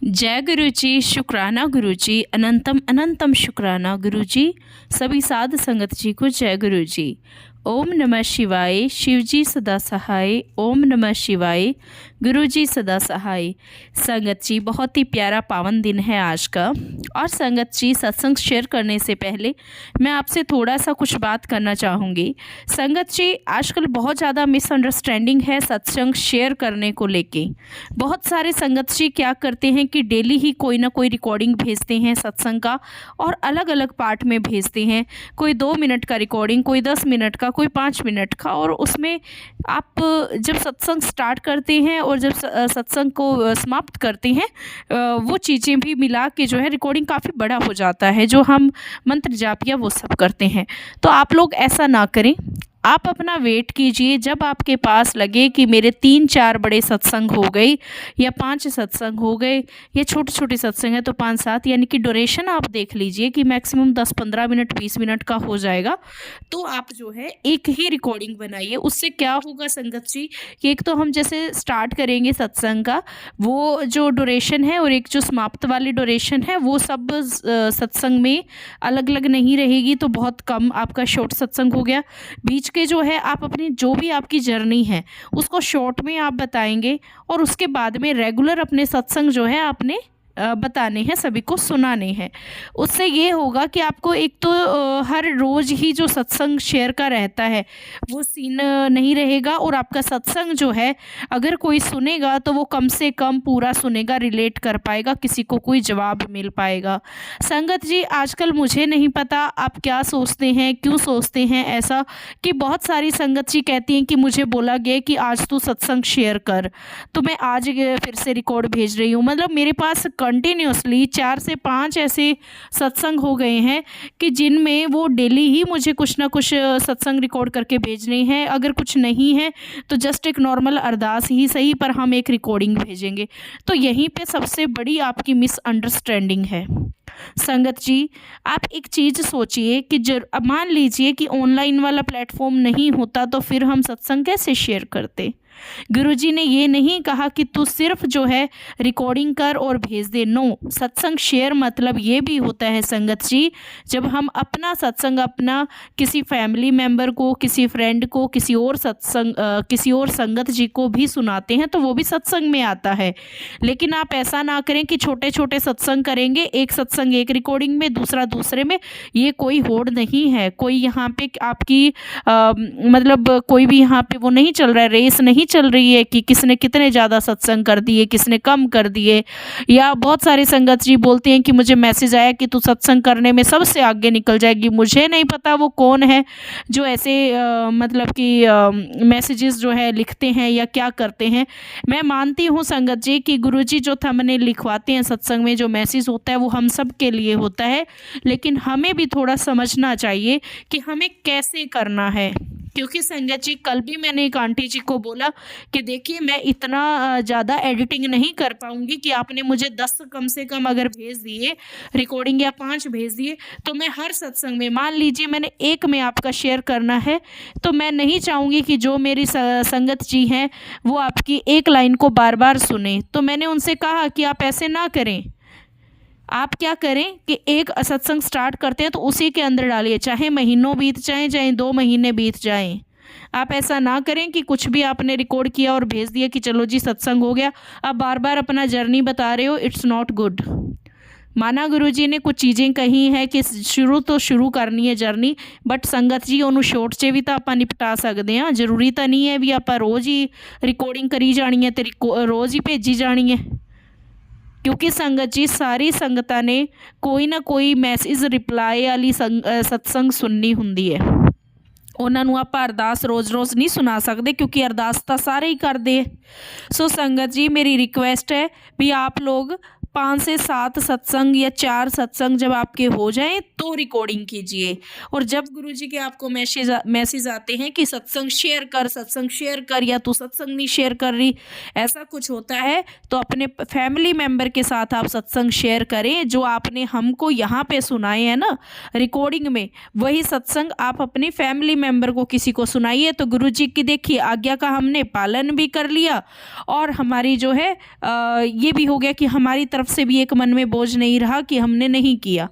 जय गुरु जी, शुक्राना गुरु जी, अनंतम अनंतम शुक्राना गुरु जी। सभी साध संगत जी को जय गुरु जी। ओम नमः शिवाय, शिव जी सदा सहाय। ओम नमः शिवाय, गुरु जी सदा सहाय। संगत जी, बहुत ही प्यारा पावन दिन है आज का। और संगत जी, सत्संग शेयर करने से पहले मैं आपसे थोड़ा सा कुछ बात करना चाहूँगी। संगत जी, आजकल बहुत ज़्यादा मिसअंडरस्टैंडिंग है सत्संग शेयर करने को लेके। बहुत सारे संगत जी क्या करते हैं कि डेली ही कोई ना कोई रिकॉर्डिंग भेजते हैं सत्संग का, और अलग अलग पार्ट में भेजते हैं। कोई 2 मिनट का रिकॉर्डिंग, कोई 10 मिनट का, कोई 5 मिनट का। और उसमें आप जब सत्संग स्टार्ट करते हैं और जब सत्संग को समाप्त करते हैं, वो चीज़ें भी मिला के जो है रिकॉर्डिंग काफ़ी बड़ा हो जाता है, जो हम मंत्र जाप या वो सब करते हैं। तो आप लोग ऐसा ना करें। आप अपना वेट कीजिए, जब आपके पास लगे कि मेरे 3-4 बड़े सत्संग हो गए या 5 सत्संग हो गए, या छोटे छोटे सत्संग है तो 5-7, यानी कि ड्यूरेशन आप देख लीजिए कि मैक्सिमम 10-15 मिनट 20 मिनट का हो जाएगा। तो आप जो है एक ही रिकॉर्डिंग बनाइए। उससे क्या होगा संगत जी, कि एक तो हम जैसे स्टार्ट करेंगे सत्संग का, वो जो ड्यूरेशन है और एक जो समाप्त वाली ड्यूरेशन है, वो सब सत्संग में अलग अलग नहीं रहेगी। तो बहुत कम आपका शॉर्ट सत्संग हो गया। बीच के जो है आप अपनी जो भी आपकी जर्नी है उसको शॉर्ट में आप बताएंगे, और उसके बाद में रेगुलर अपने सत्संग जो है आपने बताने हैं, सभी को सुनाने हैं। उससे ये होगा कि आपको एक तो हर रोज़ ही जो सत्संग शेयर का रहता है वो सीन नहीं रहेगा, और आपका सत्संग जो है अगर कोई सुनेगा तो वो कम से कम पूरा सुनेगा, रिलेट कर पाएगा, किसी को कोई जवाब मिल पाएगा। संगत जी, आजकल मुझे नहीं पता आप क्या सोचते हैं, क्यों सोचते हैं ऐसा, कि बहुत सारी संगत जी कहती हैं कि मुझे बोला गया कि आज तू सत्संग शेयर कर, तो मैं आज फिर से रिकॉर्ड भेज रही हूँ। मतलब मेरे पास कंटिन्यूसली 4 से 5 ऐसे सत्संग हो गए हैं कि जिनमें वो डेली ही मुझे कुछ ना कुछ सत्संग रिकॉर्ड करके भेजने हैं। अगर कुछ नहीं है तो जस्ट एक नॉर्मल अरदास ही सही, पर हम एक रिकॉर्डिंग भेजेंगे। तो यहीं पे सबसे बड़ी आपकी मिसअंडरस्टैंडिंग है। संगत जी, आप एक चीज़ सोचिए कि अब मान लीजिए कि ऑनलाइन वाला प्लेटफॉर्म नहीं होता तो फिर हम सत्संग कैसे शेयर करते। गुरुजी ने ये नहीं कहा कि तू सिर्फ जो है रिकॉर्डिंग कर और भेज दे। नो, सत्संग शेयर मतलब ये भी होता है संगत जी, जब हम अपना सत्संग अपना किसी फैमिली मेम्बर को, किसी फ्रेंड को, किसी और संगत जी को भी सुनाते हैं तो वो भी सत्संग में आता है। लेकिन आप ऐसा ना करें कि छोटे छोटे सत्संग करेंगे, एक सत्संग एक रिकॉर्डिंग में, दूसरा दूसरे में। ये कोई होड़ नहीं है, कोई यहाँ पे आपकी मतलब कोई भी यहाँ पे वो नहीं चल रहा है, रेस नहीं चल रही है कि किसने कितने ज़्यादा सत्संग कर दिए, किसने कम कर दिए। या बहुत सारे संगत जी बोलते हैं कि मुझे मैसेज आया कि तू सत्संग करने में सबसे आगे निकल जाएगी। मुझे नहीं पता वो कौन है जो ऐसे मतलब कि मैसेजेस जो है लिखते हैं या क्या करते हैं। मैं मानती हूँ संगत जी कि गुरुजी जो थंबनेल लिखवाते हैं सत्संग में, जो मैसेज होता है वो हम सब के लिए होता है, लेकिन हमें भी थोड़ा समझना चाहिए कि हमें कैसे करना है। क्योंकि संगत जी, कल भी मैंने एक आंटी जी को बोला कि देखिए मैं इतना ज़्यादा एडिटिंग नहीं कर पाऊँगी कि आपने मुझे 10 कम से कम अगर भेज दिए रिकॉर्डिंग या 5 भेज दिए तो मैं हर सत्संग में, मान लीजिए मैंने एक में आपका शेयर करना है, तो मैं नहीं चाहूँगी कि जो मेरी संगत जी हैं वो आपकी एक लाइन को बार बार सुने। तो मैंने उनसे कहा कि आप ऐसे ना करें। आप क्या करें कि एक सत्संग स्टार्ट करते हैं तो उसी के अंदर डालिए, चाहे महीनों बीत जाएं, चाहे 2 महीने बीत जाएं। आप ऐसा ना करें कि कुछ भी आपने रिकॉर्ड किया और भेज दिया कि चलो जी सत्संग हो गया, अब बार बार अपना जर्नी बता रहे हो। It's not good. माना गुरुजी ने कुछ चीज़ें कही हैं कि शुरू करनी है जर्नी, बट संगत जी ਉਹਨੂੰ ਸ਼ੋਰਟ 'ਚ ਵੀ ਤਾਂ ਆਪਾਂ ਨਿਪਟਾ ਸਕਦੇ ਹਾਂ। ਜ਼ਰੂਰੀ ਤਾਂ ਨਹੀਂ ਹੈ ਵੀ ਆਪਾਂ ਰੋਜ਼ ਹੀ ਰਿਕॉर्डिंग करी जानी है ਤੇ रोज़ ही भेजी जानी है। क्योंकि संगत जी, सारी संगतां ने कोई ना कोई मैसेज रिप्लाई वाली सत्संग सुननी हुंदी है। ਉਹਨਾਂ ਨੂੰ ਆਪਾਂ ਅਰਦਾਸ ਰੋਜ਼-ਰੋਜ਼ नहीं सुना सकते, क्योंकि अरदास तो सारे ही करते हैं। सो संगत जी, मेरी रिक्वेस्ट है भी आप लोग 5 से 7 सत्संग या 4 सत्संग जब आपके हो जाएं तो रिकॉर्डिंग कीजिए। और जब गुरुजी के आपको मैसेज आते हैं कि सत्संग शेयर कर, या तू सत्संग नहीं शेयर कर रही, ऐसा कुछ होता है तो अपने फैमिली मेम्बर के साथ आप सत्संग शेयर करें। जो आपने हमको यहाँ पे सुनाए हैं ना रिकॉर्डिंग में, वही सत्संग आप अपनी फैमिली मेम्बर को किसी को सुनाइए। तो गुरुजी की देखिए आज्ञा का हमने पालन भी कर लिया, और हमारी जो है ये भी हो गया कि हमारी तरफ तरफ से भी एक मन में बोझ नहीं रहा कि हमने नहीं किया।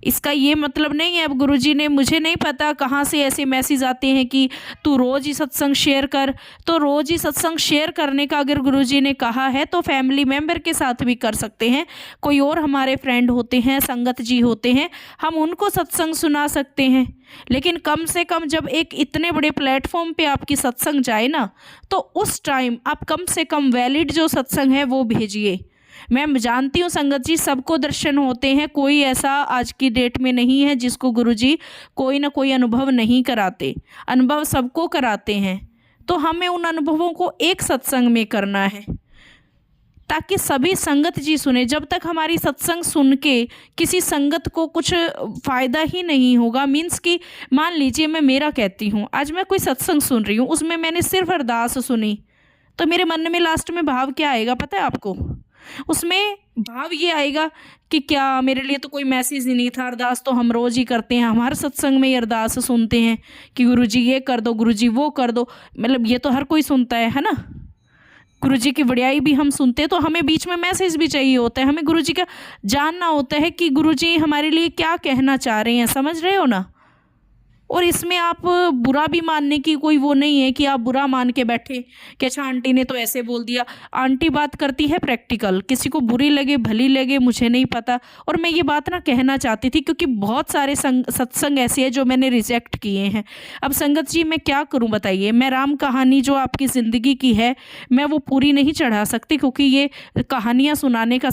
इसका ये मतलब नहीं है, अब गुरुजी ने, मुझे नहीं पता कहाँ से ऐसे मैसेज आते हैं कि तू रोज़ ही सत्संग शेयर कर। तो रोज़ ही सत्संग शेयर करने का अगर गुरुजी ने कहा है तो फैमिली मेम्बर के साथ भी कर सकते हैं। कोई और हमारे फ्रेंड होते हैं, संगत जी होते हैं, हम उनको सत्संग सुना सकते हैं। लेकिन कम से कम जब एक इतने बड़े प्लेटफॉर्म पे आपकी सत्संग जाए ना, तो उस टाइम आप कम से कम वैलिड जो सत्संग है वो भेजिए। मैं जानती हूँ संगत जी, सबको दर्शन होते हैं, कोई ऐसा आज की डेट में नहीं है जिसको गुरुजी कोई ना कोई अनुभव नहीं कराते। अनुभव सबको कराते हैं, तो हमें उन अनुभवों को एक सत्संग में करना है ताकि सभी संगत जी सुने। जब तक हमारी सत्संग सुन के किसी संगत को कुछ फ़ायदा ही नहीं होगा, मीन्स कि मान लीजिए मैं मेरा कहती हूँ, आज मैं कोई सत्संग सुन रही हूँ, उसमें मैंने सिर्फ अरदास सुनी, तो मेरे मन में लास्ट में भाव क्या आएगा पता है आपको? उसमें भाव ये आएगा कि क्या मेरे लिए तो कोई मैसेज ही नहीं था, अरदास तो हम रोज़ ही करते हैं, हम हर सत्संग में ये अरदास सुनते हैं कि गुरुजी ये कर दो, गुरुजी वो कर दो। मतलब ये तो हर कोई सुनता है ना। गुरुजी की वड्याई भी हम सुनते हैं, तो हमें बीच में मैसेज भी चाहिए होता है, हमें गुरुजी का जानना होता है कि गुरुजी हमारे लिए क्या कहना चाह रहे हैं, समझ रहे हो ना। और इसमें आप बुरा भी मानने की कोई वो नहीं है कि आप बुरा मान के बैठे कि अच्छा आंटी ने तो ऐसे बोल दिया। आंटी बात करती है प्रैक्टिकल, किसी को बुरी लगे भली लगे मुझे नहीं पता। और मैं ये बात ना कहना चाहती थी क्योंकि बहुत सारे सत्संग ऐसे हैं जो मैंने रिजेक्ट किए हैं। अब संगत जी मैं क्या करूं बताइए, मैं राम कहानी जो आपकी ज़िंदगी की है मैं वो पूरी नहीं चढ़ा सकती, क्योंकि ये कहानियाँ सुनाने का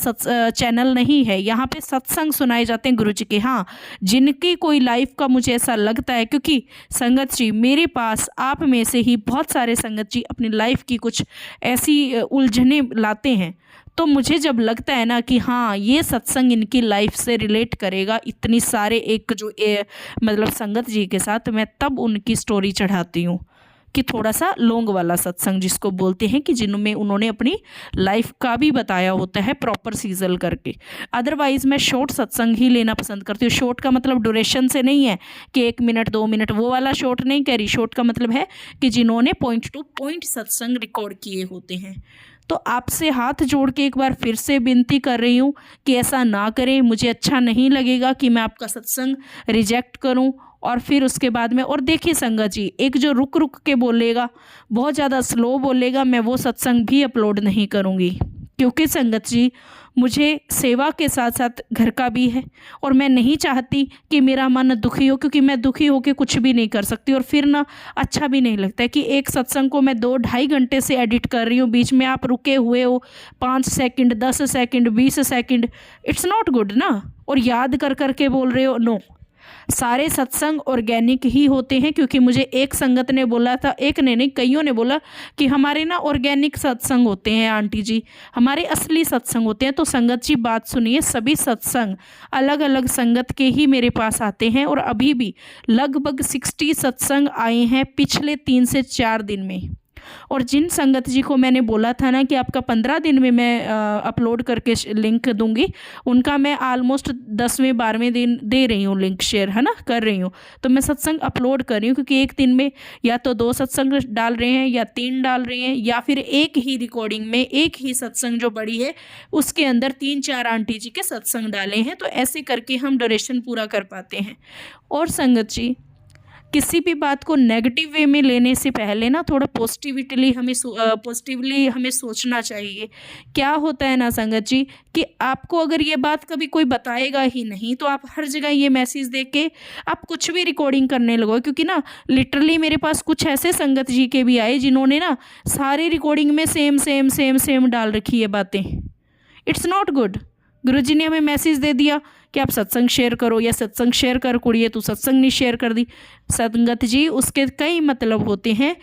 चैनल नहीं है। यहाँ पर सत्संग सुनाए जाते हैं गुरु जी के। हाँ, जिनकी कोई लाइफ का मुझे ऐसा लगता है, क्योंकि संगत जी मेरे पास आप में से ही बहुत सारे संगत जी अपनी लाइफ की कुछ ऐसी उलझने लाते हैं, तो मुझे जब लगता है ना कि हाँ ये सत्संग इनकी लाइफ से रिलेट करेगा इतनी सारे एक जो मतलब संगत जी के साथ, मैं तब उनकी स्टोरी चढ़ाती हूँ कि थोड़ा सा लॉन्ग वाला सत्संग जिसको बोलते हैं, कि जिनमें उन्होंने अपनी लाइफ का भी बताया होता है प्रॉपर सीजल करके। अदरवाइज़ मैं शॉर्ट सत्संग ही लेना पसंद करती हूँ। शॉर्ट का मतलब ड्यूरेशन से नहीं है कि 1 मिनट 2 मिनट, वो वाला शॉर्ट नहीं कह रही। शॉर्ट का मतलब है कि जिन्होंने पॉइंट टू पॉइंट सत्संग रिकॉर्ड किए होते हैं। तो आपसे हाथ जोड़ के एक बार फिर से विनती कर रही हूँ कि ऐसा ना करें। मुझे अच्छा नहीं लगेगा कि मैं आपका सत्संग रिजेक्ट करूँ और फिर उसके बाद में। और देखिए संगत जी, एक जो रुक रुक के बोलेगा, बहुत ज़्यादा स्लो बोलेगा, मैं वो सत्संग भी अपलोड नहीं करूँगी, क्योंकि संगत जी मुझे सेवा के साथ साथ घर का भी है और मैं नहीं चाहती कि मेरा मन दुखी हो, क्योंकि मैं दुखी होकर कुछ भी नहीं कर सकती और फिर ना अच्छा भी नहीं लगता है कि एक सत्संग को मैं 2-2.5 घंटे से एडिट कर रही हूँ, बीच में आप रुके हुए हो 5 second 10 second 20 second, it's not good ना। और याद कर कर के बोल रहे हो, नो। सारे सत्संग ऑर्गेनिक ही होते हैं, क्योंकि मुझे एक संगत ने बोला था, एक ने नहीं कईयों ने बोला कि हमारे ना ऑर्गेनिक सत्संग होते हैं आंटी जी, हमारे असली सत्संग होते हैं। तो संगत जी बात सुनिए, सभी सत्संग अलग अलग संगत के ही मेरे पास आते हैं और अभी भी लगभग 60 सत्संग आए हैं पिछले 3 से 4 दिन में। और जिन संगत जी को मैंने बोला था ना कि आपका 15 दिन में मैं अपलोड करके लिंक दूंगी, उनका मैं ऑलमोस्ट 10वें 12वें दिन दे रही हूँ लिंक शेयर, है ना, कर रही हूँ। तो मैं सत्संग अपलोड कर रही हूँ क्योंकि एक दिन में या तो 2 सत्संग डाल रहे हैं या 3 डाल रहे हैं, या फिर एक ही रिकॉर्डिंग में एक ही सत्संग जो बड़ी है उसके अंदर 3-4 आंटी जी के सत्संग डाले हैं। तो ऐसे करके हम ड्यूरेशन पूरा कर पाते हैं। और संगत जी किसी भी बात को नेगेटिव वे में लेने से पहले ना थोड़ा पॉजिटिवली हमें सोचना चाहिए। क्या होता है ना संगत जी कि आपको अगर ये बात कभी कोई बताएगा ही नहीं तो आप हर जगह ये मैसेज देख के आप कुछ भी रिकॉर्डिंग करने लगो। क्योंकि ना लिटरली मेरे पास कुछ ऐसे संगत जी के भी आए जिन्होंने ना सारी रिकॉर्डिंग में सेम डाल रखी है बातें। It's not good. गुरुजी ने हमें मैसेज दे दिया कि आप सत्संग शेयर करो या सत्संग शेयर कर कुड़िए, तू सत्संग नहीं शेयर कर दी। संगत जी उसके कई मतलब होते हैं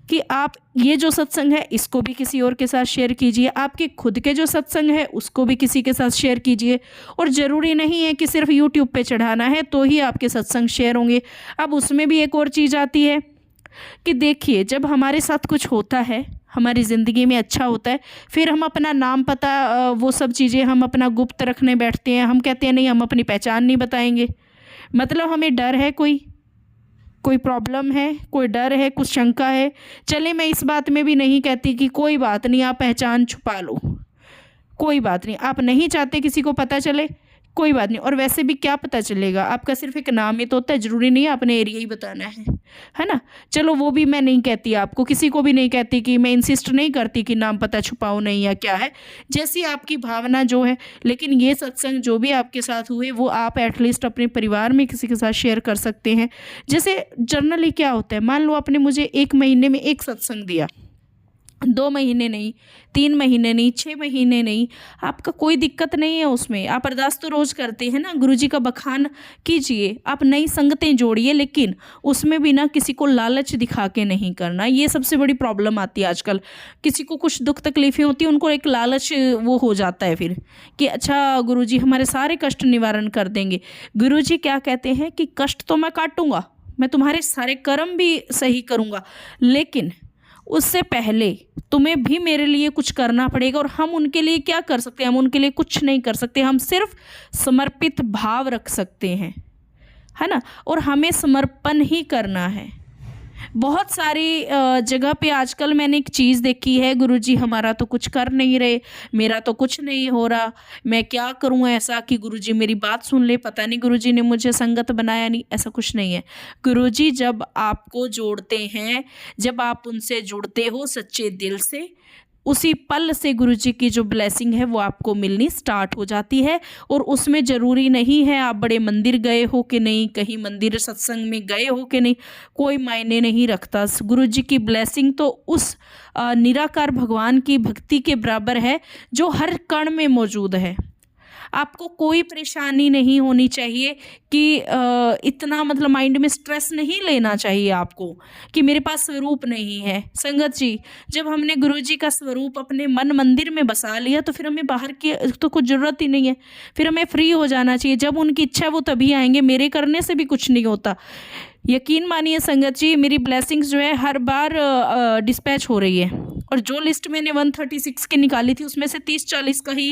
कि आप ये जो सत्संग है इसको भी किसी और के साथ शेयर कीजिए, आपके खुद के जो सत्संग है उसको भी किसी के साथ शेयर कीजिए। और ज़रूरी नहीं है कि सिर्फ यूट्यूब पे चढ़ाना है तो ही आपके सत्संग शेयर होंगे। अब उसमें भी एक और चीज़ आती है कि देखिए जब हमारे साथ कुछ होता है, हमारी ज़िंदगी में अच्छा होता है, फिर हम अपना नाम पता वो सब चीज़ें हम अपना गुप्त रखने बैठते हैं। हम कहते हैं नहीं हम अपनी पहचान नहीं बताएंगे, मतलब हमें डर है, कोई प्रॉब्लम है, कोई डर है, कुछ शंका है। चले मैं इस बात में भी नहीं कहती कि कोई बात नहीं आप पहचान छुपा लो, कोई बात नहीं, आप नहीं चाहते किसी को पता चले, कोई बात नहीं। और वैसे भी क्या पता चलेगा, आपका सिर्फ एक नाम ही तो होता है, ज़रूरी नहीं है अपने एरिया ही बताना है ना। चलो वो भी मैं नहीं कहती, आपको किसी को भी नहीं कहती कि मैं इंसिस्ट नहीं करती कि नाम पता छुपाओ नहीं या क्या है, जैसी आपकी भावना जो है। लेकिन ये सत्संग जो भी आपके साथ हुए वो आप एटलीस्ट अपने परिवार में किसी के साथ शेयर कर सकते हैं। जैसे जनरली क्या होता है, मान लो आपने मुझे 1 महीने में एक सत्संग दिया, 2 महीने नहीं, 3 महीने नहीं, 6 महीने नहीं, आपका कोई दिक्कत नहीं है उसमें। आप अरदास तो रोज़ करते हैं ना, गुरुजी का बखान कीजिए, आप नई संगतें जोड़िए, लेकिन उसमें भी ना किसी को लालच दिखा के नहीं करना। ये सबसे बड़ी प्रॉब्लम आती है आजकल। किसी को कुछ दुख तकलीफ़ें होती हैं, उनको एक लालच वो हो जाता है फिर कि अच्छा गुरुजी हमारे सारे कष्ट निवारण कर देंगे। गुरुजी क्या कहते हैं कि कष्ट तो मैं काटूंगा, मैं तुम्हारे सारे कर्म भी सही करूँगा, लेकिन उससे पहले तुम्हें भी मेरे लिए कुछ करना पड़ेगा। और हम उनके लिए क्या कर सकते हैं, हम उनके लिए कुछ नहीं कर सकते, हम सिर्फ समर्पित भाव रख सकते हैं, है ना। और हमें समर्पण ही करना है। बहुत सारी जगह पे आजकल मैंने एक चीज़ देखी है, गुरुजी हमारा तो कुछ कर नहीं रहे, मेरा तो कुछ नहीं हो रहा, मैं क्या करूं ऐसा कि गुरुजी मेरी बात सुन ले, पता नहीं गुरुजी ने मुझे संगत बनाया नहीं। ऐसा कुछ नहीं है। गुरुजी जब आपको जोड़ते हैं, जब आप उनसे जुड़ते हो सच्चे दिल से, उसी पल से गुरुजी की जो ब्लेसिंग है वो आपको मिलनी स्टार्ट हो जाती है। और उसमें ज़रूरी नहीं है आप बड़े मंदिर गए हो कि नहीं, कहीं मंदिर सत्संग में गए हो कि नहीं, कोई मायने नहीं रखता। गुरुजी की ब्लेसिंग तो उस निराकार भगवान की भक्ति के बराबर है जो हर कण में मौजूद है। आपको कोई परेशानी नहीं होनी चाहिए कि इतना मतलब माइंड में स्ट्रेस नहीं लेना चाहिए आपको कि मेरे पास स्वरूप नहीं है। संगत जी, जब हमने गुरुजी का स्वरूप अपने मन मंदिर में बसा लिया तो फिर हमें बाहर की तो कुछ ज़रूरत ही नहीं है, फिर हमें फ्री हो जाना चाहिए। जब उनकी इच्छा वो तभी आएंगे, मेरे करने से भी कुछ नहीं होता। यकीन मानिए संगत जी, मेरी ब्लेसिंग्स जो है हर बार डिस्पैच हो रही है। और जो लिस्ट मैंने 136 की निकाली थी उसमें से 30-40 का ही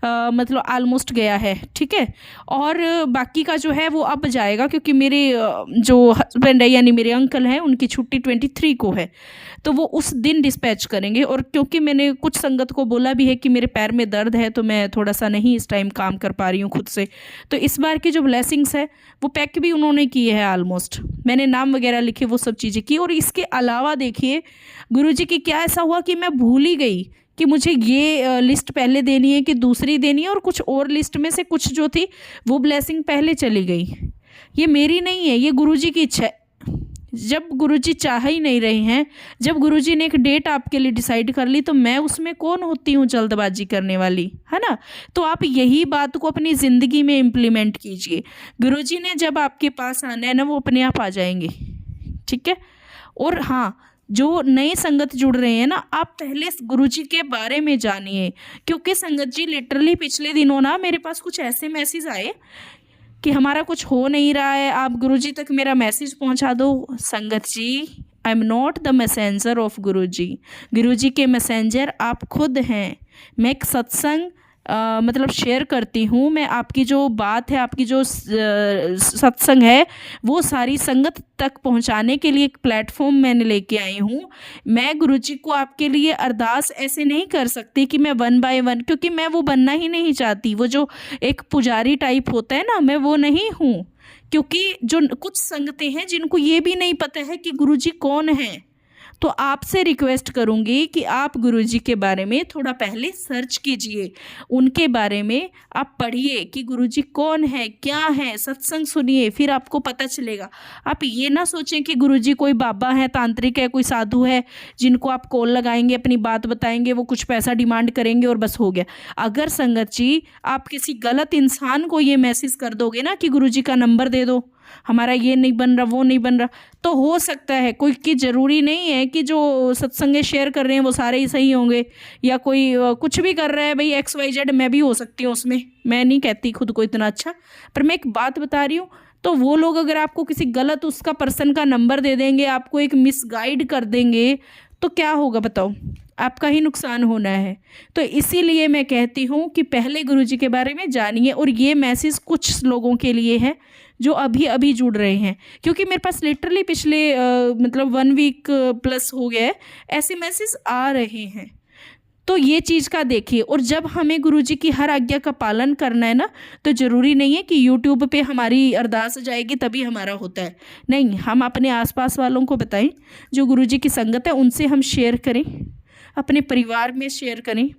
मतलब ऑलमोस्ट गया है, ठीक है। और बाकी का जो है वो अब जाएगा, क्योंकि मेरे जो हस्बैंड है यानी मेरे अंकल हैं, उनकी छुट्टी 23 को है, तो वो उस दिन डिस्पैच करेंगे। और क्योंकि मैंने कुछ संगत को बोला भी है कि मेरे पैर में दर्द है, तो मैं थोड़ा सा नहीं इस टाइम काम कर पा रही हूँ खुद से, तो इस बार की जो ब्लेसिंग्स है वो पैक भी उन्होंने की है ऑलमोस्ट। मैंने नाम वगैरह लिखे, वो सब चीज़ें की। और इसके अलावा देखिए गुरुजी की क्या ऐसा हुआ कि मैं भूल ही गई कि मुझे ये लिस्ट पहले देनी है कि दूसरी देनी है, और कुछ और लिस्ट में से कुछ जो थी वो ब्लेसिंग पहले चली गई। ये मेरी नहीं है, ये गुरुजी की इच्छा है। जब गुरुजी चाह ही नहीं रहे हैं, जब गुरुजी ने एक डेट आपके लिए डिसाइड कर ली, तो मैं उसमें कौन होती हूँ जल्दबाजी करने वाली, है ना। तो आप यही बात को अपनी ज़िंदगी में इम्प्लीमेंट कीजिए। गुरुजी ने जब आपके पास आना है ना, वो अपने आप आ जाएंगे, ठीक है। और हाँ, जो नए संगत जुड़ रहे हैं ना, आप पहले गुरुजी के बारे में जानिए, क्योंकि संगत जी लिटरली पिछले दिनों ना मेरे पास कुछ ऐसे मैसेज आए कि हमारा कुछ हो नहीं रहा है, आप गुरुजी तक मेरा मैसेज पहुंचा दो। संगत जी, I am not the messenger of Guruji. Guruji के मैसेंजर आप खुद हैं। मैं एक सत्संग मतलब शेयर करती हूँ, मैं आपकी जो बात है, आपकी जो सत्संग है, वो सारी संगत तक पहुँचाने के लिए एक प्लेटफॉर्म मैंने लेके आई हूँ। मैं गुरुजी को आपके लिए अरदास ऐसे नहीं कर सकती कि मैं 1 बाय 1, क्योंकि मैं वो बनना ही नहीं चाहती। वो जो एक पुजारी टाइप होता है ना, मैं वो नहीं हूँ। क्योंकि जो कुछ संगतें हैं जिनको ये भी नहीं पता है कि गुरुजी कौन है, तो आपसे रिक्वेस्ट करूँगी कि आप गुरुजी के बारे में थोड़ा पहले सर्च कीजिए, उनके बारे में आप पढ़िए कि गुरुजी कौन है, क्या है, सत्संग सुनिए, फिर आपको पता चलेगा। आप ये ना सोचें कि गुरुजी कोई बाबा है, तांत्रिक है, कोई साधु है जिनको आप कॉल लगाएंगे, अपनी बात बताएंगे, वो कुछ पैसा डिमांड करेंगे और बस हो गया। अगर संगत जी आप किसी गलत इंसान को ये मैसेज कर दोगे ना कि गुरुजी का नंबर दे दो, हमारा ये नहीं बन रहा, वो नहीं बन रहा, तो हो सकता है कोई की ज़रूरी नहीं है कि जो सत्संग शेयर कर रहे हैं वो सारे ही सही होंगे, या कोई कुछ भी कर रहा है भाई XYZ, मैं भी हो सकती हूँ उसमें। मैं नहीं कहती खुद को इतना अच्छा, पर मैं एक बात बता रही हूँ। तो वो लोग अगर आपको किसी गलत उसका पर्सन का नंबर दे देंगे, आपको एक मिसगाइड कर देंगे, तो क्या होगा बताओ, आपका ही नुकसान होना है। तो इसीलिए मैं कहती हूँ कि पहले गुरुजी के बारे में जानिए। और ये मैसेज कुछ लोगों के लिए है जो अभी अभी जुड़ रहे हैं, क्योंकि मेरे पास लिटरली पिछले मतलब 1 वीक प्लस हो गया है, ऐसे मैसेज आ रहे हैं। तो ये चीज़ का देखिए। और जब हमें गुरुजी की हर आज्ञा का पालन करना है ना, तो ज़रूरी नहीं है कि यूट्यूब पे हमारी अरदास जाएगी तभी हमारा होता है। नहीं, हम अपने आसपास वालों को बताएं, जो गुरुजी की संगत है उनसे हम शेयर करें, अपने परिवार में शेयर करें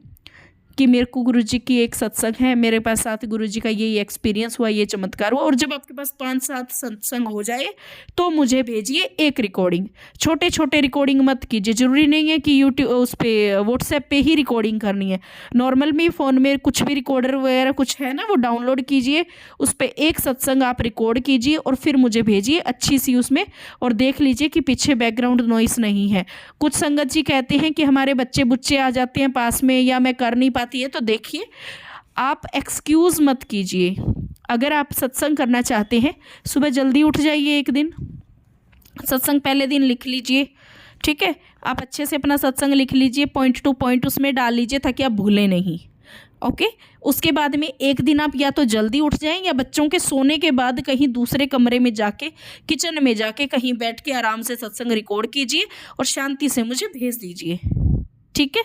कि मेरे को गुरुजी की एक सत्संग है, मेरे पास साथ गुरुजी का ये एक्सपीरियंस हुआ, ये चमत्कार हुआ। और जब आपके पास 5-7 सत्संग हो जाए तो मुझे भेजिए एक रिकॉर्डिंग। छोटे छोटे रिकॉर्डिंग मत कीजिए, ज़रूरी नहीं है कि यूट्यूब उस पर व्हाट्सएप पे ही रिकॉर्डिंग करनी है। नॉर्मल में फ़ोन में कुछ भी रिकॉर्डर वगैरह कुछ है ना, वो डाउनलोड कीजिए, उस पर एक सत्संग आप रिकॉर्ड कीजिए और फिर मुझे भेजिए अच्छी सी उसमें, और देख लीजिए कि पीछे बैकग्राउंड नॉइस नहीं है। कुछ संगत जी कहते हैं कि हमारे बच्चे बुच्चे आ जाते हैं पास में या मैं कर नहीं पाती है, तो देखिए आप एक्सक्यूज़ मत कीजिए। अगर आप सत्संग करना चाहते हैं, सुबह जल्दी उठ जाइए, एक दिन सत्संग पहले दिन लिख लीजिए, ठीक है। आप अच्छे से अपना सत्संग लिख लीजिए, पॉइंट टू पॉइंट उसमें डाल लीजिए ताकि आप भूलें नहीं। ओके, उसके बाद में एक दिन आप या तो जल्दी उठ जाएं या बच्चों के सोने के बाद कहीं दूसरे कमरे में जाके, किचन में जाके कहीं बैठ के आराम से सत्संग रिकॉर्ड कीजिए और शांति से मुझे भेज दीजिए, ठीक है।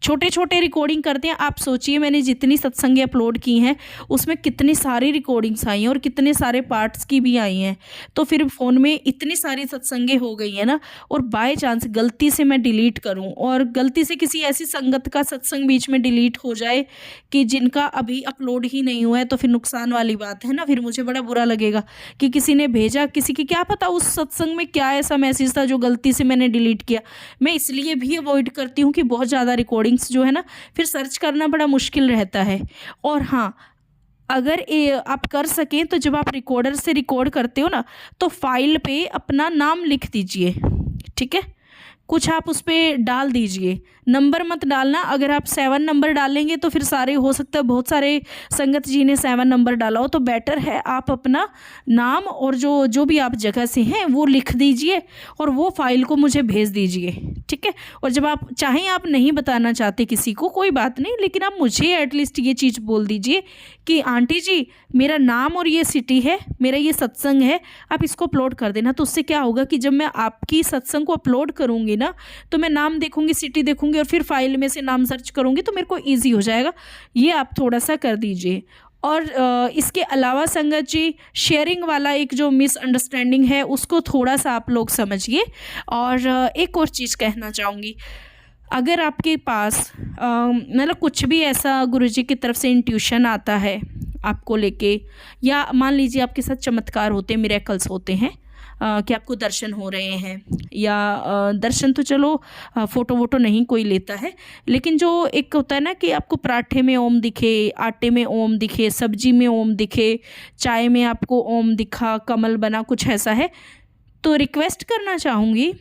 छोटे छोटे रिकॉर्डिंग करते हैं। आप सोचिए मैंने जितनी सत्संगें अपलोड की हैं उसमें कितनी सारी रिकॉर्डिंग्स आई हैं और कितने सारे पार्ट्स की भी आई हैं, तो फिर फ़ोन में इतनी सारी सत्संगें हो गई हैं ना। और बाय चांस गलती से मैं डिलीट करूं और गलती से किसी ऐसी संगत का सत्संग बीच में डिलीट हो जाए कि जिनका अभी अपलोड ही नहीं हुआ है, तो फिर नुकसान वाली बात है ना। फिर मुझे बड़ा बुरा लगेगा कि किसी ने भेजा, किसी की क्या पता उस सत्संग में क्या ऐसा मैसेज था जो गलती से मैंने डिलीट किया। मैं इसलिए भी अवॉइड करती हूँ कि बहुत ज़्यादा रिकॉर्डिंग्स जो है ना फिर सर्च करना बड़ा मुश्किल रहता है। और हाँ, अगर आप कर सकें तो जब आप रिकॉर्डर से रिकॉर्ड करते हो ना, तो फाइल पे अपना नाम लिख दीजिए, ठीक है। कुछ आप उस पर डाल दीजिए, नंबर मत डालना। अगर आप 7 नंबर डालेंगे तो फिर सारे, हो सकता है बहुत सारे संगत जी ने 7 नंबर डाला हो, तो बेटर है आप अपना नाम और जो भी आप जगह से हैं वो लिख दीजिए और वो फाइल को मुझे भेज दीजिए, ठीक है। और जब आप चाहें, आप नहीं बताना चाहते किसी को, कोई बात नहीं, लेकिन आप मुझे एटलीस्ट ये चीज़ बोल दीजिए कि आंटी जी मेरा नाम और ये सिटी है, मेरा ये सत्संग है, आप इसको अपलोड कर देना। तो उससे क्या होगा कि जब मैं आपकी सत्संग को अपलोड करूँगी ना, तो मैं नाम देखूँगी, सिटी देखूँगी और फिर फाइल में से नाम सर्च करूँगी, तो मेरे को ईजी हो जाएगा। ये आप थोड़ा सा कर दीजिए। और इसके अलावा संगत जी, शेयरिंग वाला एक जो मिसअंडरस्टैंडिंग है उसको थोड़ा सा आप लोग समझिए। और एक और चीज़ कहना चाहूँगी, अगर आपके पास मतलब कुछ भी ऐसा गुरुजी की तरफ से इंट्यूशन आता है आपको लेके, या मान लीजिए आपके साथ चमत्कार होते हैं, मिरेकल्स होते हैं कि आपको दर्शन हो रहे हैं, या दर्शन तो चलो फ़ोटो वोटो नहीं कोई लेता है, लेकिन जो एक होता है ना कि आपको पराठे में ओम दिखे, आटे में ओम दिखे, सब्जी में ओम दिखे, चाय में आपको ओम दिखा, कमल बना, कुछ ऐसा है, तो रिक्वेस्ट करना चाहूँगी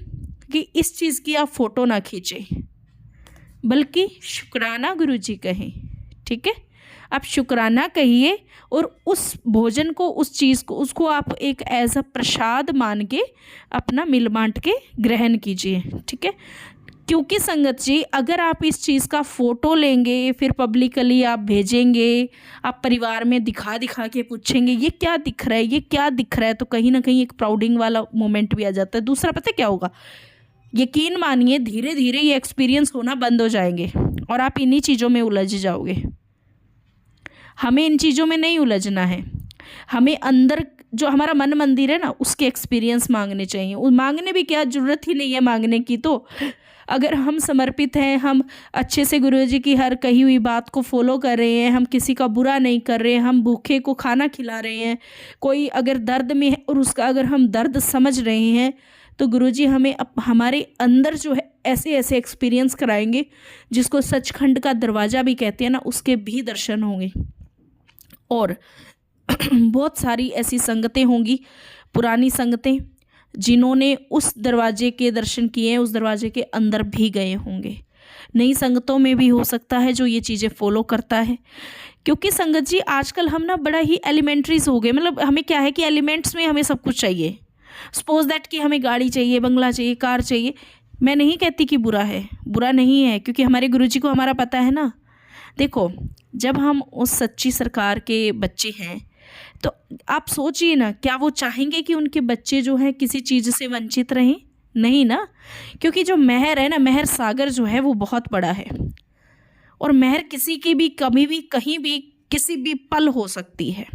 कि इस चीज़ की आप फ़ोटो ना खींचें, बल्कि शुक्राना गुरुजी कहें, ठीक है। आप शुक्राना कहिए और उस भोजन को, उस चीज़ को, उसको आप एक एज अ प्रसाद मान के अपना मिल बांट के ग्रहण कीजिए, ठीक है। क्योंकि संगत जी, अगर आप इस चीज़ का फ़ोटो लेंगे, फिर पब्लिकली आप भेजेंगे, आप परिवार में दिखा दिखा के पूछेंगे ये क्या दिख रहा है, ये क्या दिख रहा है, तो कहीं ना कहीं एक प्राउडिंग वाला मोमेंट भी आ जाता है। दूसरा पता है क्या होगा, यकीन मानिए धीरे धीरे ये एक्सपीरियंस होना बंद हो जाएंगे और आप इन्हीं चीज़ों में उलझ जाओगे। हमें इन चीज़ों में नहीं उलझना है, हमें अंदर जो हमारा मन मंदिर है ना उसके एक्सपीरियंस मांगने चाहिए। वो मांगने भी क्या, ज़रूरत ही नहीं है मांगने की। तो अगर हम समर्पित हैं, हम अच्छे से गुरुजी की हर कही हुई बात को फॉलो कर रहे हैं, हम किसी का बुरा नहीं कर रहे हैं, हम भूखे को खाना खिला रहे हैं, कोई अगर दर्द में है और उसका अगर हम दर्द समझ रहे हैं, तो गुरुजी हमें हमारे अंदर जो है ऐसे ऐसे एक्सपीरियंस कराएंगे जिसको सचखंड का दरवाज़ा भी कहते हैं ना, उसके भी दर्शन होंगे। और बहुत सारी ऐसी संगतें होंगी, पुरानी संगतें, जिन्होंने उस दरवाजे के दर्शन किए हैं, उस दरवाजे के अंदर भी गए होंगे। नई संगतों में भी हो सकता है जो ये चीज़ें फॉलो करता है। क्योंकि संगत जी आजकल हम ना बड़ा ही एलिमेंट्रीज हो गए, मतलब हमें क्या है कि एलिमेंट्स में हमें सब कुछ चाहिए। सपोज दैट कि हमें गाड़ी चाहिए, बंगला चाहिए, कार चाहिए। मैं नहीं कहती कि बुरा है, बुरा नहीं है, क्योंकि हमारे गुरुजी को हमारा पता है ना। देखो, जब हम उस सच्ची सरकार के बच्चे हैं तो आप सोचिए ना, क्या वो चाहेंगे कि उनके बच्चे जो हैं किसी चीज़ से वंचित रहें? नहीं ना, क्योंकि जो मेहर है ना, मेहर सागर जो है वो बहुत बड़ा है। और मेहर किसी की भी कभी भी कहीं भी किसी भी पल हो सकती है।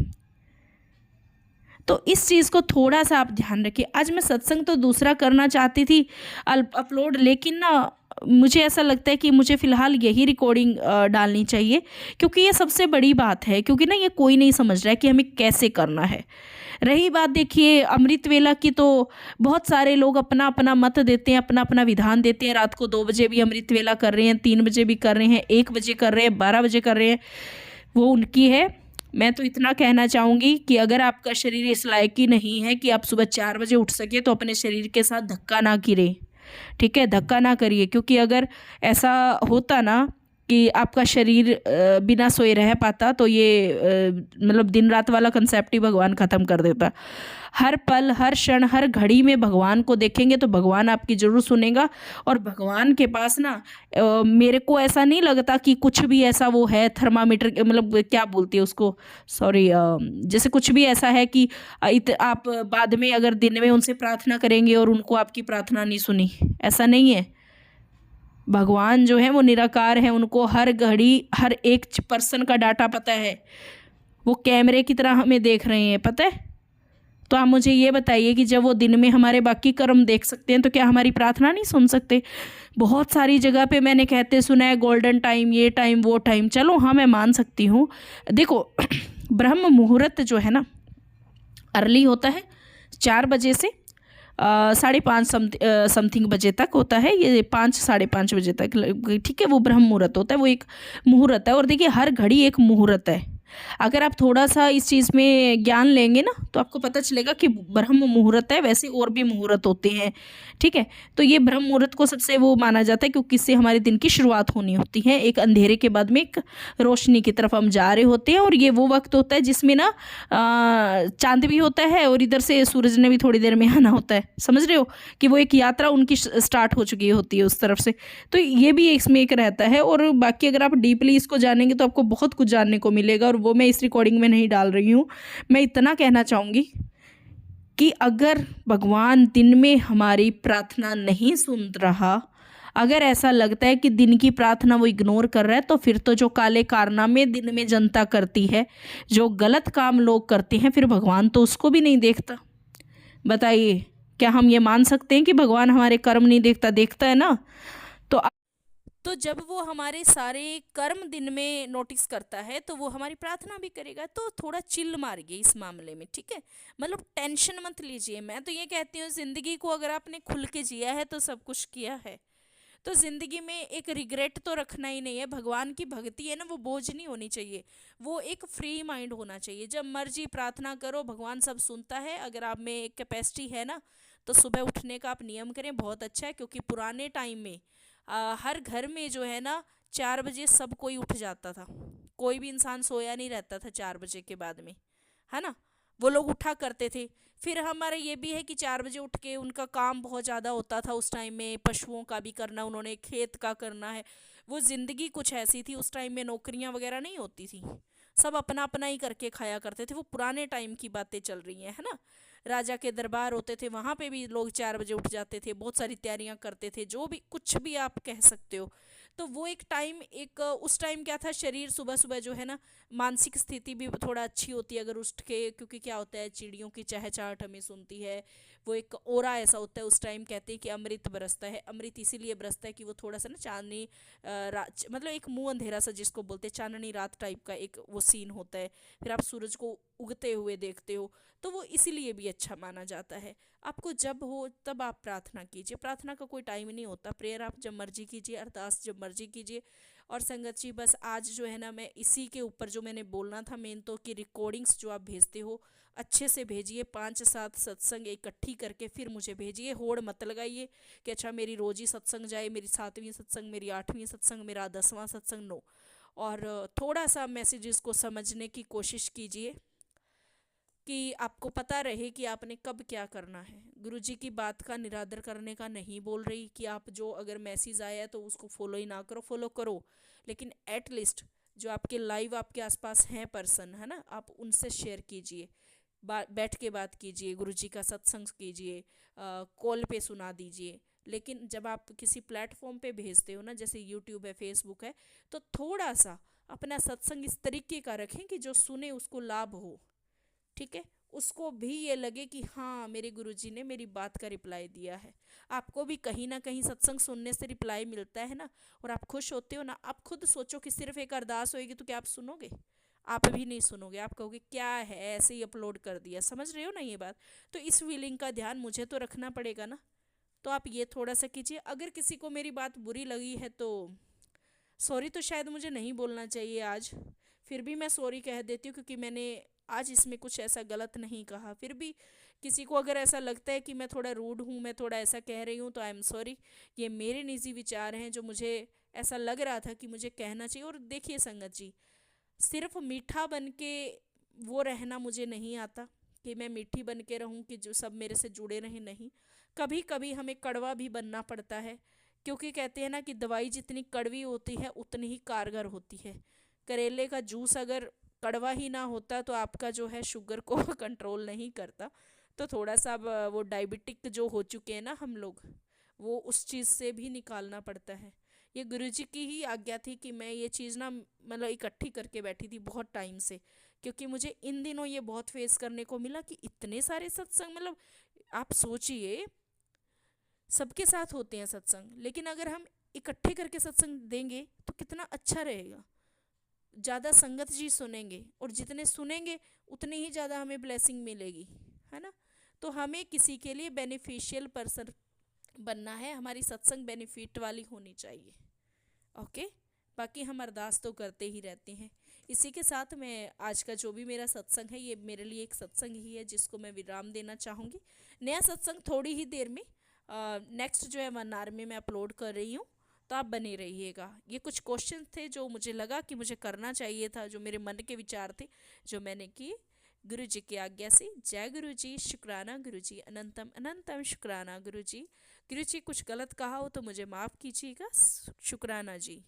तो इस चीज़ को थोड़ा सा आप ध्यान रखिए। आज मैं सत्संग तो दूसरा करना चाहती थी अपलोड, लेकिन ना मुझे ऐसा लगता है कि मुझे फ़िलहाल यही रिकॉर्डिंग डालनी चाहिए, क्योंकि ये सबसे बड़ी बात है। क्योंकि ना ये कोई नहीं समझ रहा है कि हमें कैसे करना है। रही बात देखिए अमृत वेला की, तो बहुत सारे लोग अपना अपना मत देते हैं, अपना अपना विधान देते हैं। रात को 2 बजे भी अमृत वेला कर रहे हैं, 3 बजे भी कर रहे हैं, 1 बजे कर रहे हैं, 12 बजे कर रहे हैं, वो उनकी है। मैं तो इतना कहना चाहूँगी कि अगर आपका शरीर इस लायक ही नहीं है कि आप सुबह 4 बजे उठ सके, तो अपने शरीर के साथ धक्का ना गिरे, ठीक है, धक्का ना करिए। क्योंकि अगर ऐसा होता ना कि आपका शरीर बिना सोए रह पाता, तो ये मतलब दिन रात वाला कंसेप्ट ही भगवान ख़त्म कर देता। हर पल, हर क्षण, हर घड़ी में भगवान को देखेंगे तो भगवान आपकी ज़रूर सुनेगा। और भगवान के पास ना मेरे को ऐसा नहीं लगता कि कुछ भी ऐसा वो है थर्मामीटर, मतलब क्या बोलती है उसको, सॉरी, जैसे कुछ भी ऐसा है कि आप बाद में अगर दिन में उनसे प्रार्थना करेंगे और उनको आपकी प्रार्थना नहीं सुनी, ऐसा नहीं है। भगवान जो है वो निराकार है, उनको हर घड़ी हर एक पर्सन का डाटा पता है। वो कैमरे की तरह हमें देख रहे हैं, पता है। तो आप मुझे ये बताइए कि जब वो दिन में हमारे बाकी कर्म देख सकते हैं, तो क्या हमारी प्रार्थना नहीं सुन सकते? बहुत सारी जगह पे मैंने कहते सुना है गोल्डन टाइम, ये टाइम, वो टाइम। चलो हाँ, मैं मान सकती हूँ। देखो ब्रह्म मुहूर्त जो है ना, अर्ली होता है 4 बजे से 5:30 समथिंग बजे तक होता है। ये 5 साढ़े 5 बजे तक, ठीक है, वो ब्रह्म मुहूर्त होता है, वो एक मुहूर्त है। और देखिए हर घड़ी एक मुहूर्त है। अगर आप थोड़ा सा इस चीज़ में ज्ञान लेंगे ना, तो आपको पता चलेगा कि ब्रह्म मुहूर्त है, वैसे और भी मुहूर्त होते हैं, ठीक है। तो ये ब्रह्म मुहूर्त को सबसे वो माना जाता है, क्योंकि इससे हमारे दिन की शुरुआत होनी होती है। एक अंधेरे के बाद में एक रोशनी की तरफ हम जा रहे होते हैं। और ये वो वक्त होता है जिसमें ना चांद भी होता है, और इधर से सूरज ने भी थोड़ी देर में आना होता है। समझ रहे हो कि वो एक यात्रा उनकी स्टार्ट हो चुकी होती है उस तरफ से। तो ये भी इसमें एक रहता है। और बाकी अगर आप डीपली इसको जानेंगे तो आपको बहुत कुछ जानने को मिलेगा, और वो मैं इस रिकॉर्डिंग में नहीं डाल रही हूँ। मैं इतना कहना चाहूँगी कि अगर भगवान दिन में हमारी प्रार्थना नहीं सुन रहा, अगर ऐसा लगता है कि दिन की प्रार्थना वो इग्नोर कर रहा है, तो फिर तो जो काले कारनामे दिन में जनता करती है, जो गलत काम लोग करते हैं, फिर भगवान तो उसको भी नहीं देखता। बताइए, क्या हम ये मान सकते हैं कि भगवान हमारे कर्म नहीं देखता? देखता है ना। तो जब वो हमारे सारे कर्म दिन में नोटिस करता है, तो वो हमारी प्रार्थना भी करेगा। तो थोड़ा चिल मारिए इस मामले में, ठीक है। मतलब टेंशन मत लीजिए। मैं तो ये कहती हूँ, ज़िंदगी को अगर आपने खुल के जिया है तो सब कुछ किया है। तो ज़िंदगी में एक रिग्रेट तो रखना ही नहीं है। भगवान की भक्ति है ना, वो बोझ नहीं होनी चाहिए, वो एक फ्री माइंड होना चाहिए। जब मर्जी प्रार्थना करो, भगवान सब सुनता है। अगर आप में एक कैपेसिटी है ना, तो सुबह उठने का आप नियम करें, बहुत अच्छा है। क्योंकि पुराने टाइम में हर घर में जो है ना 4 बजे सब कोई उठ जाता था। कोई भी इंसान सोया नहीं रहता था 4 बजे के बाद में, है ना। वो लोग उठा करते थे। फिर हमारा ये भी है कि 4 बजे उठ के उनका काम बहुत ज़्यादा होता था उस टाइम में, पशुओं का भी करना, उन्होंने खेत का करना है। वो ज़िंदगी कुछ ऐसी थी, उस टाइम में नौकरियां वगैरह नहीं होती थी। सब अपना अपना ही करके खाया करते थे। वो पुराने टाइम की बातें चल रही हैं, है ना। राजा के दरबार होते थे, वहाँ पे भी लोग 4 बजे उठ जाते थे, बहुत सारी तैयारियां करते थे, जो भी कुछ भी आप कह सकते हो। तो वो एक टाइम, एक उस टाइम क्या था, शरीर सुबह सुबह जो है ना, मानसिक स्थिति भी थोड़ा अच्छी होती है अगर उठ के। क्योंकि क्या होता है, चिड़ियों की चहचहाट हमें सुनती है। वो एक ओरा ऐसा होता है उस टाइम। कहते हैं कि अमृत बरसता है। अमृत इसीलिए बरसता है कि वो थोड़ा सा ना चांदनी मतलब एक मुंह अंधेरा सा जिसको बोलते हैं, चांदनी रात टाइप का एक वो सीन होता है। फिर आप सूरज को उगते हुए देखते हो, तो वो इसीलिए भी अच्छा माना जाता है। आपको जब हो तब आप प्रार्थना कीजिए। प्रार्थना का कोई टाइम नहीं होता। प्रेयर आप जब मर्जी कीजिए, अरदास जब मर्जी कीजिए। और संगत जी, बस आज जो है ना, मैं इसी के ऊपर जो मैंने बोलना था मेन, तो कि रिकॉर्डिंग्स जो आप भेजते हो अच्छे से भेजिए। 5-7 सत्संग इकट्ठी करके फिर मुझे भेजिए। होड़ मत लगाइए कि अच्छा मेरी रोज ही सत्संग जाए, मेरी 7वीं सत्संग, मेरी 8वीं सत्संग, मेरा 10वां सत्संग। नो। और थोड़ा सा मैसेजेस को समझने की कोशिश कीजिए कि आपको पता रहे कि आपने कब क्या करना है। गुरुजी की बात का निरादर करने का नहीं बोल रही कि आप जो अगर मैसेज आया है तो उसको फॉलो ही ना करो, फॉलो करो। लेकिन एट लीस्ट जो आपके लाइव आपके आसपास हैं पर्सन, है ना, आप उनसे शेयर कीजिए। बैठ के बात कीजिए, गुरुजी का सत्संग कीजिए, कॉल पे सुना दीजिए। लेकिन जब आप किसी प्लेटफॉर्म पे भेजते हो ना, जैसे यूट्यूब है, फेसबुक है, तो थोड़ा सा अपना सत्संग इस तरीके का रखें कि जो सुने उसको लाभ हो। ठीक है, उसको भी ये लगे कि हाँ मेरे गुरुजी ने मेरी बात का रिप्लाई दिया है। आपको भी कहीं ना कहीं सत्संग सुनने से रिप्लाई मिलता है ना, और आप खुश होते हो ना। आप खुद सोचो कि सिर्फ एक अरदास होएगी तो क्या आप सुनोगे? आप भी नहीं सुनोगे, आप कहोगे क्या है, ऐसे ही अपलोड कर दिया। समझ रहे हो ना ये बात? तो इस फीलिंग का ध्यान मुझे तो रखना पड़ेगा ना। तो आप ये थोड़ा सा कीजिए। अगर किसी को मेरी बात बुरी लगी है तो सॉरी तो शायद मुझे नहीं बोलना चाहिए आज, फिर भी मैं सॉरी कह देती हूँ, क्योंकि मैंने आज इसमें कुछ ऐसा गलत नहीं कहा। फिर भी किसी को अगर ऐसा लगता है कि मैं थोड़ा रूड हूँ, मैं थोड़ा ऐसा कह रही हूँ, तो आई एम सॉरी। ये मेरे निजी विचार हैं जो मुझे ऐसा लग रहा था कि मुझे कहना चाहिए। और देखिए संगत जी, सिर्फ मीठा बन के वो रहना मुझे नहीं आता कि मैं मीठी बन के रहूं कि जो सब मेरे से जुड़े रहें, नहीं। कभी कभी हमें कड़वा भी बनना पड़ता है, क्योंकि कहते हैं ना कि दवाई जितनी कड़वी होती है उतनी ही कारगर होती है। करेले का जूस अगर कड़वा ही ना होता तो आपका जो है शुगर को कंट्रोल नहीं करता। तो थोड़ा सा अब वो डायबिटिक जो हो चुके हैं ना हम लोग, वो उस चीज़ से भी निकालना पड़ता है। ये गुरुजी की ही आज्ञा थी कि मैं ये चीज़ ना मतलब इकट्ठी करके बैठी थी बहुत टाइम से, क्योंकि मुझे इन दिनों ये बहुत फेस करने को मिला कि इतने सारे सत्संग, मतलब आप सोचिए सबके साथ होते हैं सत्संग, लेकिन अगर हम इकट्ठे करके सत्संग देंगे तो कितना अच्छा रहेगा। ज़्यादा संगत जी सुनेंगे, और जितने सुनेंगे उतनी ही ज़्यादा हमें ब्लेसिंग मिलेगी, है ना। तो हमें किसी के लिए बेनिफिशियल पर्सन बनना है, हमारी सत्संग बेनिफिट वाली होनी चाहिए। ओके। बाकी हम अरदास तो करते ही रहते हैं। इसी के साथ मैं आज का जो भी मेरा सत्संग है, ये मेरे लिए एक सत्संग ही है जिसको मैं विराम देना चाहूँगी। नया सत्संग थोड़ी ही देर में नेक्स्ट जो है 1 आवर में मैं अपलोड कर रही हूँ, तो आप बने रहिएगा। ये कुछ क्वेश्चन थे जो मुझे लगा कि मुझे करना चाहिए था, जो मेरे मन के विचार थे, जो मैंने किए गुरु जी की आज्ञा से। जय गुरु जी, शुक्राना गुरु जी, अनंतम अनंतम शुक्राना गुरु जी। गुरु जी कुछ गलत कहा हो तो मुझे माफ़ कीजिएगा। शुक्राना जी।